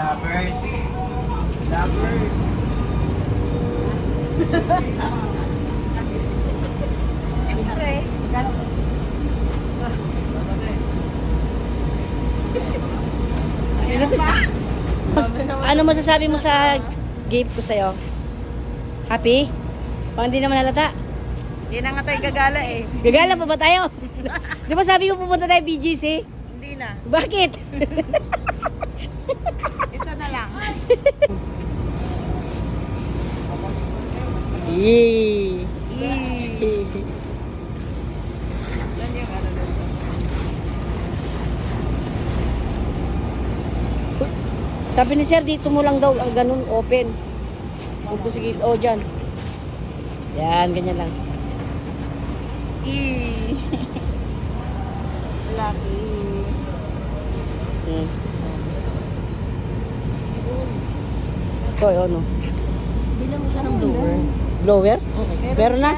Lovers. Lovers. Siyempre. Ano masasabi mo sa gift ko sa'yo? Happy? Pang hindi naman halata. Hindi na nga tayo gagala eh. Gagala pa ba tayo? Di ba sabi mo pupunta tayo BGC? Hindi na. Bakit? Ito na lang. Yee. Yan yung ano dito. Sabi ni sir, dito mo lang daw ang ganun open. Dito sige, oh dyan. Yan, ganyan lang. Lucky. Hmm. Ito, ano? Bilang mo siya ng blower. Blower? Okay. Meron na?